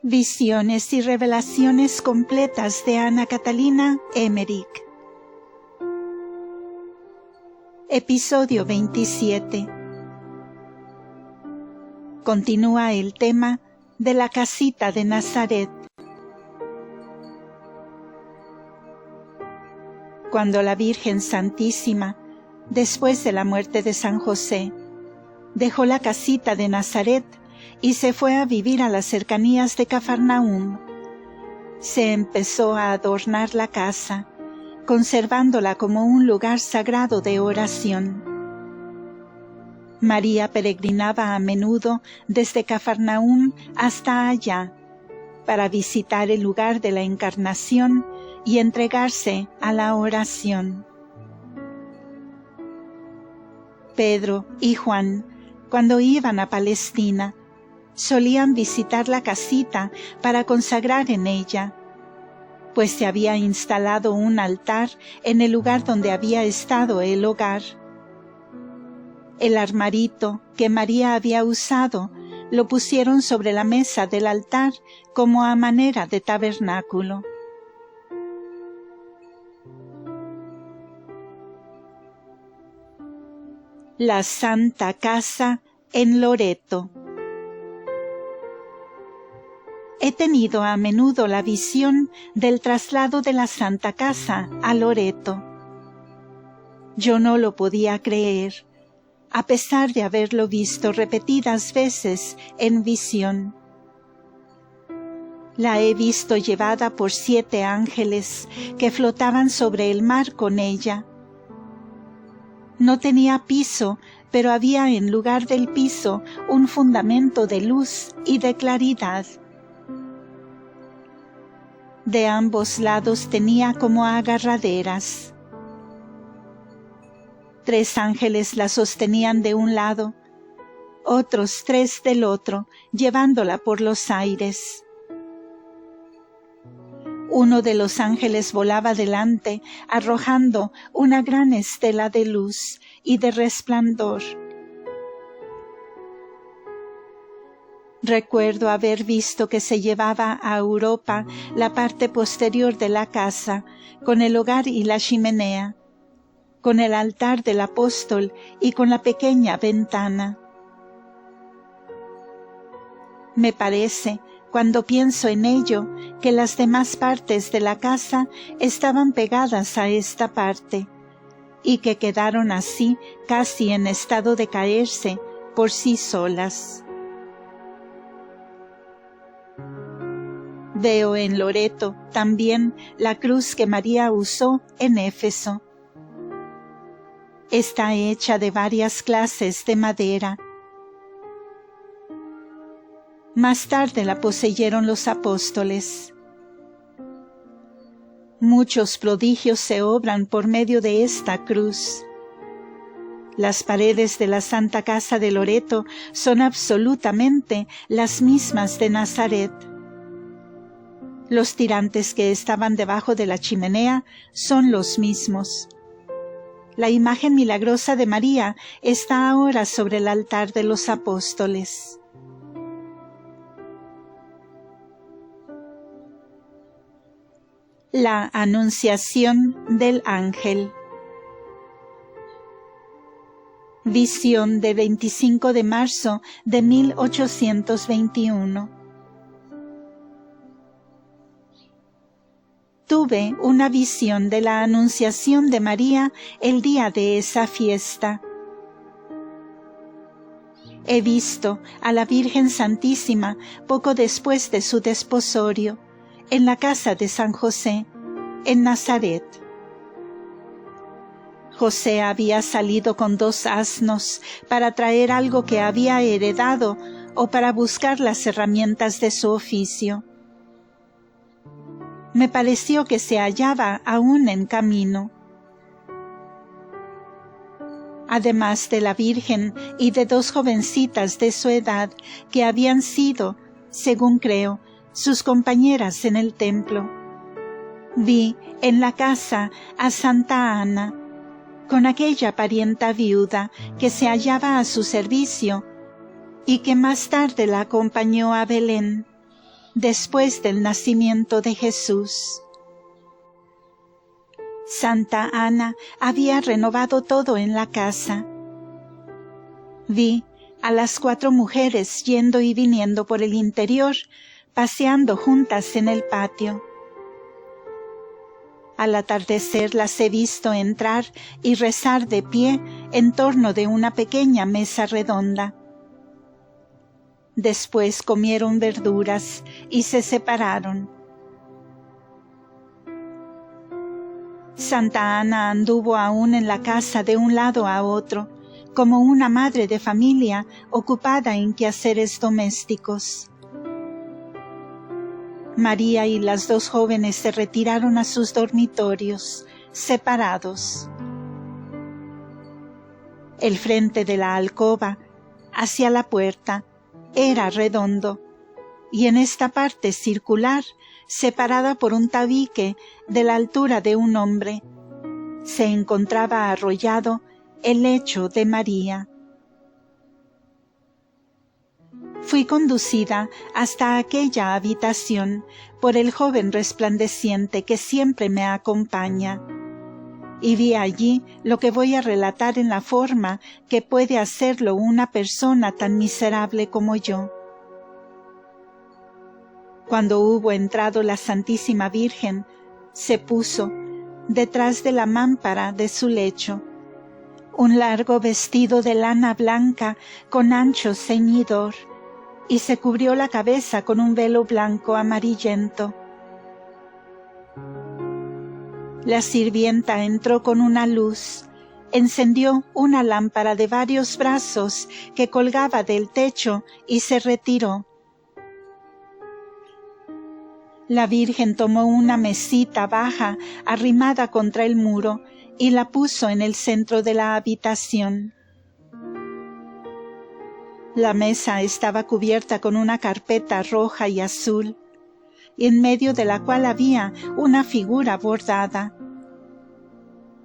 Visiones y revelaciones completas de Ana Catalina Emmerich. Episodio 27. Continúa el tema de la casita de Nazaret. Cuando la Virgen Santísima, después de la muerte de San José, dejó la casita de Nazaret y se fue a vivir a las cercanías de Cafarnaúm, se empezó a adornar la casa, conservándola como un lugar sagrado de oración. María peregrinaba a menudo desde Cafarnaúm hasta allá, para visitar el lugar de la Encarnación y entregarse a la oración. Pedro y Juan, cuando iban a Palestina, solían visitar la casita para consagrar en ella, pues se había instalado un altar en el lugar donde había estado el hogar. El armarito que María había usado lo pusieron sobre la mesa del altar como a manera de tabernáculo. La Santa Casa en Loreto. He tenido a menudo la visión del traslado de la Santa Casa a Loreto. Yo no lo podía creer, a pesar de haberlo visto repetidas veces en visión. La he visto llevada por 7 ángeles que flotaban sobre el mar con ella. No tenía piso, pero había en lugar del piso un fundamento de luz y de claridad. De ambos lados tenía como agarraderas. 3 ángeles la sostenían de un lado, otros 3 del otro, llevándola por los aires. Uno de los ángeles volaba delante, arrojando una gran estela de luz y de resplandor. Recuerdo haber visto que se llevaba a Europa la parte posterior de la casa, con el hogar y la chimenea, con el altar del apóstol y con la pequeña ventana. Me parece, cuando pienso en ello, que las demás partes de la casa estaban pegadas a esta parte, y que quedaron así casi en estado de caerse por sí solas. Veo en Loreto también la cruz que María usó en Éfeso. Está hecha de varias clases de madera. Más tarde la poseyeron los apóstoles. Muchos prodigios se obran por medio de esta cruz. Las paredes de la Santa Casa de Loreto son absolutamente las mismas de Nazaret. Los tirantes que estaban debajo de la chimenea son los mismos. La imagen milagrosa de María está ahora sobre el altar de los apóstoles. La Anunciación del Ángel. Visión de 25 de marzo de 1821. Tuve una visión de la Anunciación de María el día de esa fiesta. He visto a la Virgen Santísima poco después de su desposorio, en la casa de San José, en Nazaret. José había salido con 2 asnos para traer algo que había heredado o para buscar las herramientas de su oficio. Me pareció que se hallaba aún en camino. Además de la Virgen y de 2 jovencitas de su edad que habían sido, según creo, sus compañeras en el templo. Vi en la casa a Santa Ana, con aquella parienta viuda que se hallaba a su servicio y que más tarde la acompañó a Belén, después del nacimiento de Jesús. Santa Ana había renovado todo en la casa. Vi a las 4 mujeres yendo y viniendo por el interior, paseando juntas en el patio. Al atardecer las he visto entrar y rezar de pie en torno de una pequeña mesa redonda. Después comieron verduras y se separaron. Santa Ana anduvo aún en la casa de un lado a otro, como una madre de familia ocupada en quehaceres domésticos. María y las 2 jóvenes se retiraron a sus dormitorios, separados. El frente de la alcoba, hacia la puerta, era redondo, y en esta parte circular, separada por un tabique de la altura de un hombre, se encontraba arrollado el lecho de María. Fui conducida hasta aquella habitación por el joven resplandeciente que siempre me acompaña, y vi allí lo que voy a relatar en la forma que puede hacerlo una persona tan miserable como yo. Cuando hubo entrado la Santísima Virgen, se puso, detrás de la mámpara de su lecho, un largo vestido de lana blanca con ancho ceñidor, y se cubrió la cabeza con un velo blanco amarillento. La sirvienta entró con una luz, encendió una lámpara de varios brazos que colgaba del techo y se retiró. La Virgen tomó una mesita baja arrimada contra el muro y la puso en el centro de la habitación. La mesa estaba cubierta con una carpeta roja y azul, en medio de la cual había una figura bordada.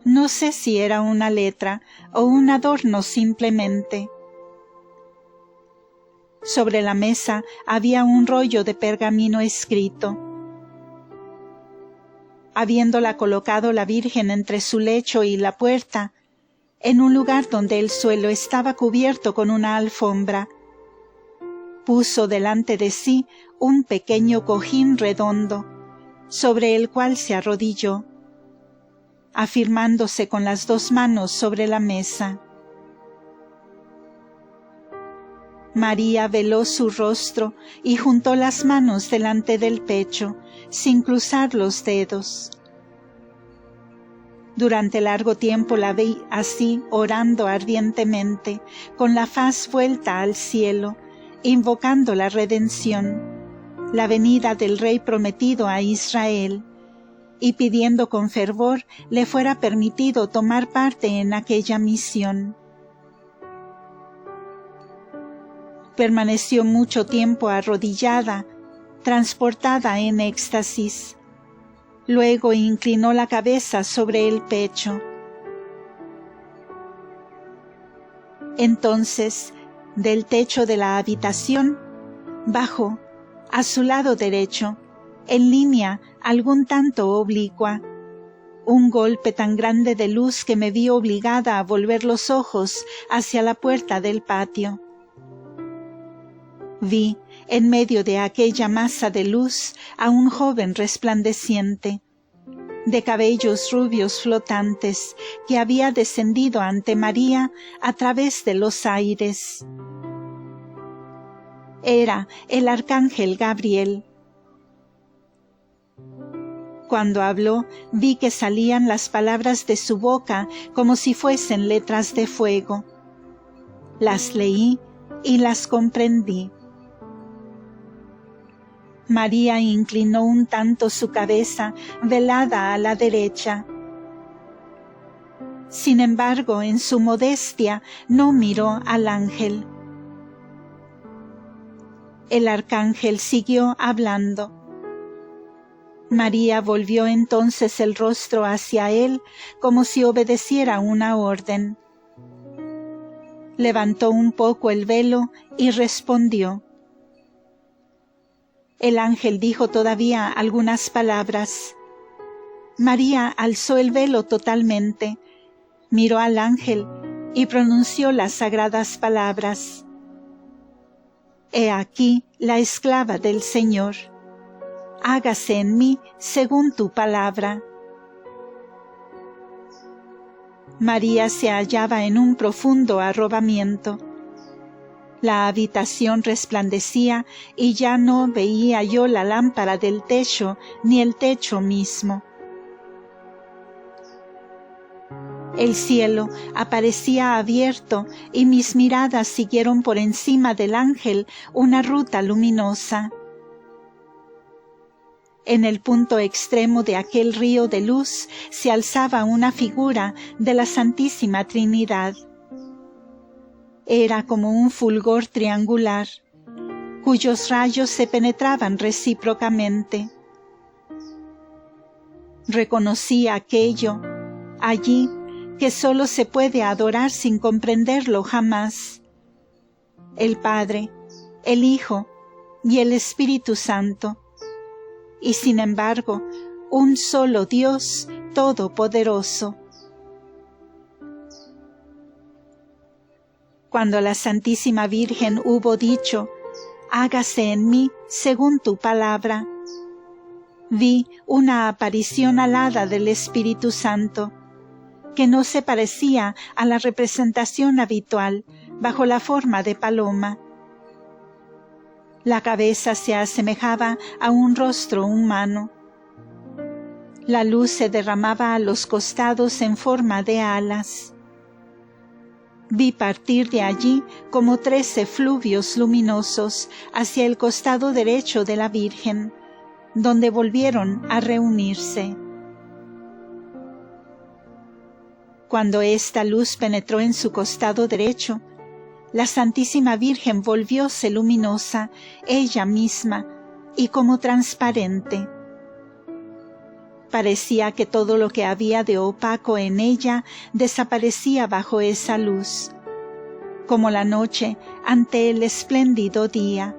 No sé si era una letra o un adorno simplemente. Sobre la mesa había un rollo de pergamino escrito. Habiéndola colocado la Virgen entre su lecho y la puerta, en un lugar donde el suelo estaba cubierto con una alfombra, puso delante de sí un pequeño cojín redondo, sobre el cual se arrodilló, afirmándose con las 2 manos sobre la mesa. María veló su rostro y juntó las manos delante del pecho, sin cruzar los dedos. Durante largo tiempo la vi así, orando ardientemente, con la faz vuelta al cielo, invocando la redención, la venida del Rey prometido a Israel, y pidiendo con fervor le fuera permitido tomar parte en aquella misión. Permaneció mucho tiempo arrodillada, transportada en éxtasis. Luego inclinó la cabeza sobre el pecho. Entonces, del techo de la habitación, bajó, a su lado derecho, en línea algún tanto oblicua, un golpe tan grande de luz que me vi obligada a volver los ojos hacia la puerta del patio. Vi, en medio de aquella masa de luz, a un joven resplandeciente, de cabellos rubios flotantes, que había descendido ante María a través de los aires. Era el arcángel Gabriel. Cuando habló, vi que salían las palabras de su boca como si fuesen letras de fuego. Las leí y las comprendí. María inclinó un tanto su cabeza, velada a la derecha. Sin embargo, en su modestia, no miró al ángel. El arcángel siguió hablando. María volvió entonces el rostro hacia él como si obedeciera una orden. Levantó un poco el velo y respondió. El ángel dijo todavía algunas palabras. María alzó el velo totalmente, miró al ángel y pronunció las sagradas palabras. He aquí la esclava del Señor. Hágase en mí según tu palabra. María se hallaba en un profundo arrobamiento. La habitación resplandecía y ya no veía yo la lámpara del techo ni el techo mismo. El cielo aparecía abierto y mis miradas siguieron por encima del ángel una ruta luminosa. En el punto extremo de aquel río de luz se alzaba una figura de la Santísima Trinidad. Era como un fulgor triangular, cuyos rayos se penetraban recíprocamente. Reconocí aquello, allí, que sólo se puede adorar sin comprenderlo jamás. El Padre, el Hijo y el Espíritu Santo. Y sin embargo, un solo Dios todopoderoso. Cuando la Santísima Virgen hubo dicho, hágase en mí según tu palabra, vi una aparición alada del Espíritu Santo, que no se parecía a la representación habitual bajo la forma de paloma. La cabeza se asemejaba a un rostro humano. La luz se derramaba a los costados en forma de alas. Vi partir de allí como 13 efluvios luminosos hacia el costado derecho de la Virgen, donde volvieron a reunirse. Cuando esta luz penetró en su costado derecho, la Santísima Virgen volvióse luminosa, ella misma, y como transparente. Parecía que todo lo que había de opaco en ella desaparecía bajo esa luz, como la noche ante el espléndido día.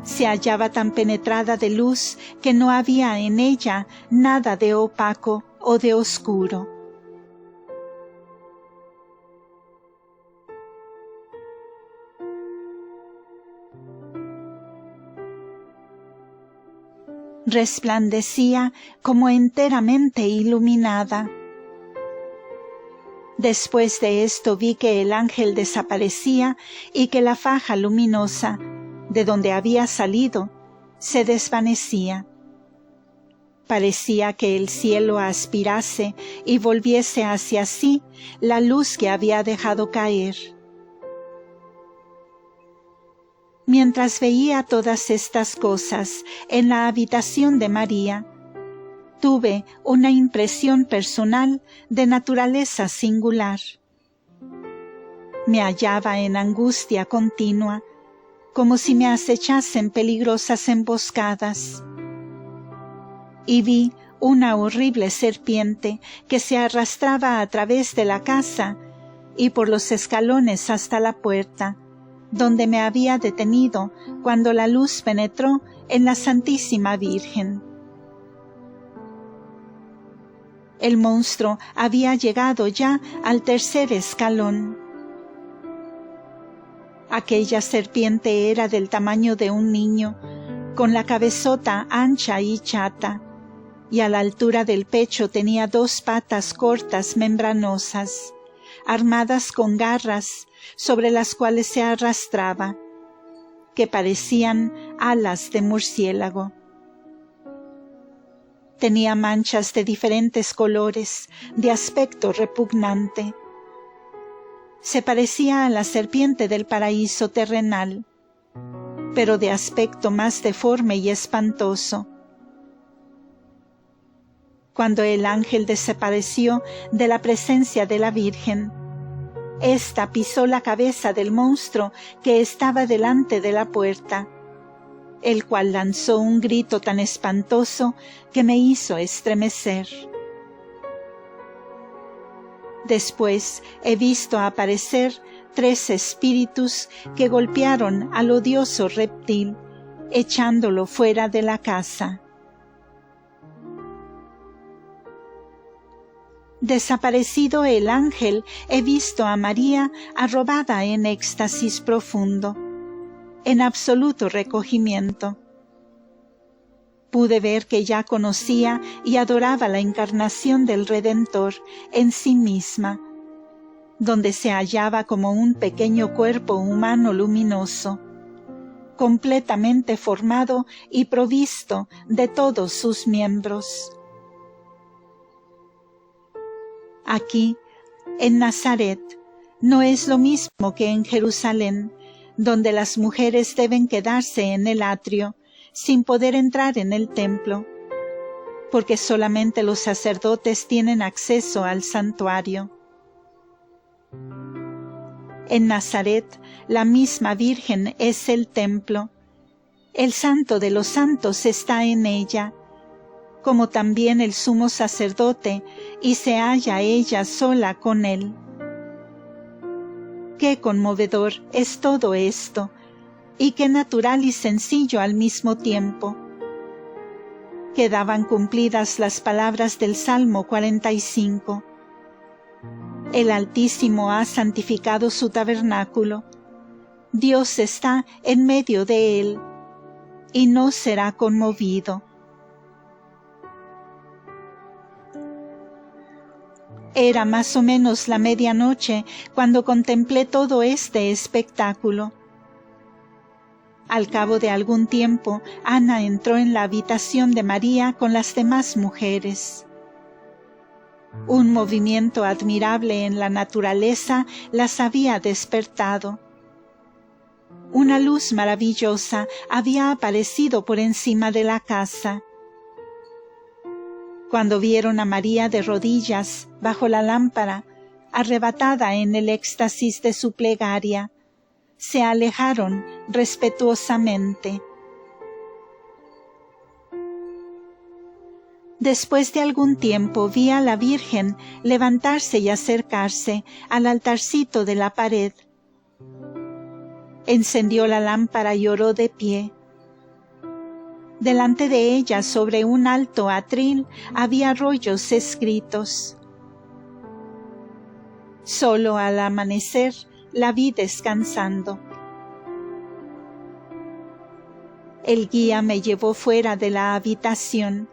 Se hallaba tan penetrada de luz que no había en ella nada de opaco o de oscuro. Resplandecía como enteramente iluminada. Después de esto vi que el ángel desaparecía y que la faja luminosa, de donde había salido, se desvanecía. Parecía que el cielo aspirase y volviese hacia sí la luz que había dejado caer. Mientras veía todas estas cosas en la habitación de María, tuve una impresión personal de naturaleza singular. Me hallaba en angustia continua, como si me acechasen peligrosas emboscadas. Y vi una horrible serpiente que se arrastraba a través de la casa y por los escalones hasta la puerta, donde me había detenido cuando la luz penetró en la Santísima Virgen. El monstruo había llegado ya al 3er escalón. Aquella serpiente era del tamaño de un niño, con la cabezota ancha y chata, y a la altura del pecho tenía 2 patas cortas membranosas, armadas con garras, sobre las cuales se arrastraba, que parecían alas de murciélago. Tenía manchas de diferentes colores, de aspecto repugnante. Se parecía a la serpiente del paraíso terrenal, pero de aspecto más deforme y espantoso. Cuando el ángel desapareció de la presencia de la Virgen, Esta pisó la cabeza del monstruo que estaba delante de la puerta, el cual lanzó un grito tan espantoso que me hizo estremecer. Después he visto aparecer 3 espíritus que golpearon al odioso reptil, echándolo fuera de la casa. Desaparecido el ángel, he visto a María arrobada en éxtasis profundo, en absoluto recogimiento. Pude ver que ya conocía y adoraba la encarnación del Redentor en sí misma, donde se hallaba como un pequeño cuerpo humano luminoso, completamente formado y provisto de todos sus miembros. Aquí, en Nazaret, no es lo mismo que en Jerusalén, donde las mujeres deben quedarse en el atrio, sin poder entrar en el templo, porque solamente los sacerdotes tienen acceso al santuario. En Nazaret, la misma Virgen es el templo. El Santo de los Santos está en ella, como también el sumo sacerdote, y se halla ella sola con él. Qué conmovedor es todo esto, y qué natural y sencillo al mismo tiempo. Quedaban cumplidas las palabras del Salmo 45. El Altísimo ha santificado su tabernáculo. Dios está en medio de él, y no será conmovido. Era más o menos la medianoche cuando contemplé todo este espectáculo. Al cabo de algún tiempo, Ana entró en la habitación de María con las demás mujeres. Un movimiento admirable en la naturaleza las había despertado. Una luz maravillosa había aparecido por encima de la casa. Cuando vieron a María de rodillas bajo la lámpara, arrebatada en el éxtasis de su plegaria, se alejaron respetuosamente. Después de algún tiempo vi a la Virgen levantarse y acercarse al altarcito de la pared. Encendió la lámpara y oró de pie. Delante de ella, sobre un alto atril, había rollos escritos. Solo al amanecer la vi descansando. El guía me llevó fuera de la habitación,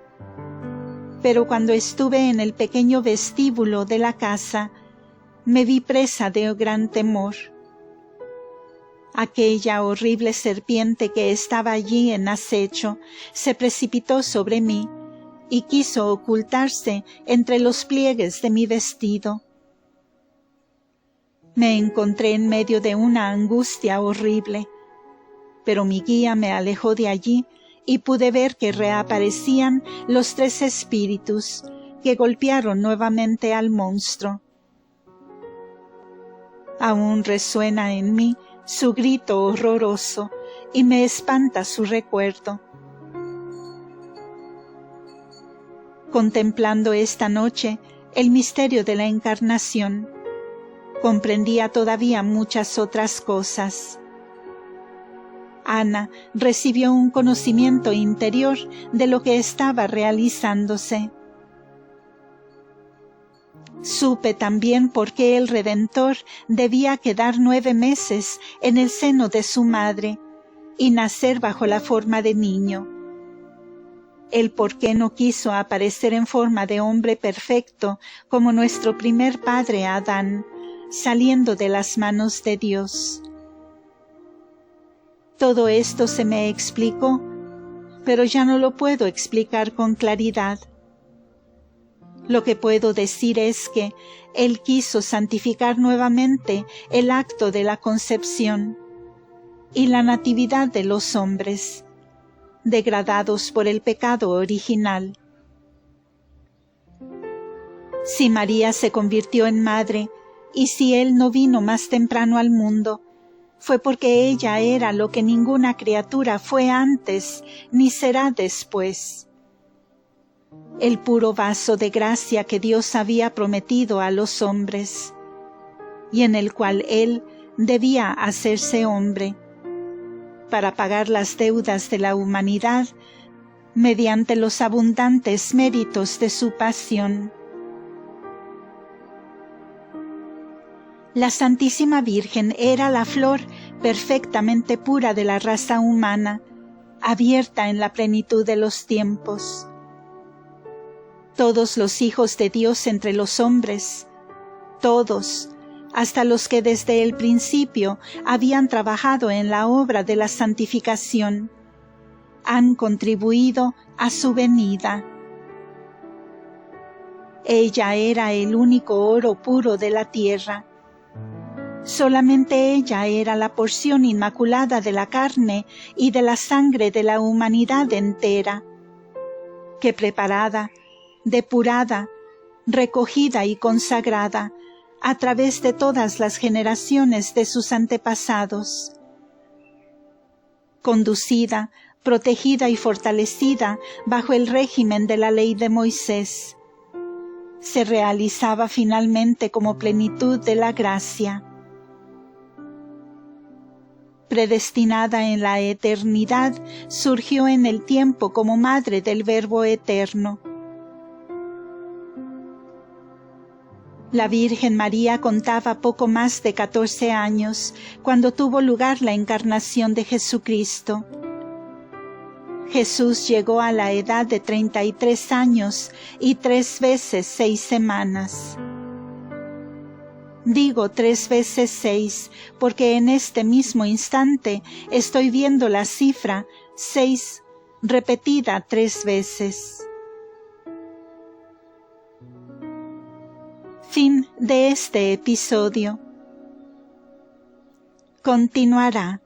pero cuando estuve en el pequeño vestíbulo de la casa, me vi presa de gran temor. Aquella horrible serpiente que estaba allí en acecho se precipitó sobre mí y quiso ocultarse entre los pliegues de mi vestido. Me encontré en medio de una angustia horrible, pero mi guía me alejó de allí y pude ver que reaparecían los 3 espíritus que golpearon nuevamente al monstruo. Aún resuena en mí su grito horroroso y me espanta su recuerdo. Contemplando esta noche el misterio de la Encarnación, comprendía todavía muchas otras cosas. Ana recibió un conocimiento interior de lo que estaba realizándose. Supe también por qué el Redentor debía quedar 9 meses en el seno de su madre y nacer bajo la forma de niño. El por qué no quiso aparecer en forma de hombre perfecto como nuestro primer padre Adán, saliendo de las manos de Dios. Todo esto se me explicó, pero ya no lo puedo explicar con claridad. Lo que puedo decir es que Él quiso santificar nuevamente el acto de la concepción y la natividad de los hombres, degradados por el pecado original. Si María se convirtió en madre, y si Él no vino más temprano al mundo, fue porque ella era lo que ninguna criatura fue antes ni será después. El puro vaso de gracia que Dios había prometido a los hombres, y en el cual Él debía hacerse hombre, para pagar las deudas de la humanidad mediante los abundantes méritos de su pasión. La Santísima Virgen era la flor perfectamente pura de la raza humana, abierta en la plenitud de los tiempos. Todos los hijos de Dios entre los hombres, todos, hasta los que desde el principio habían trabajado en la obra de la santificación, han contribuido a su venida. Ella era el único oro puro de la tierra. Solamente ella era la porción inmaculada de la carne y de la sangre de la humanidad entera, que preparada, depurada, recogida y consagrada a través de todas las generaciones de sus antepasados, conducida, protegida y fortalecida bajo el régimen de la ley de Moisés, se realizaba finalmente como plenitud de la gracia. Predestinada en la eternidad, surgió en el tiempo como madre del Verbo eterno. La Virgen María contaba poco más de 14 años cuando tuvo lugar la encarnación de Jesucristo. Jesús llegó a la edad de 33 años y 3 veces 6 semanas. Digo 3 veces 6 porque en este mismo instante estoy viendo la cifra 6 repetida 3 veces. Fin de este episodio. Continuará.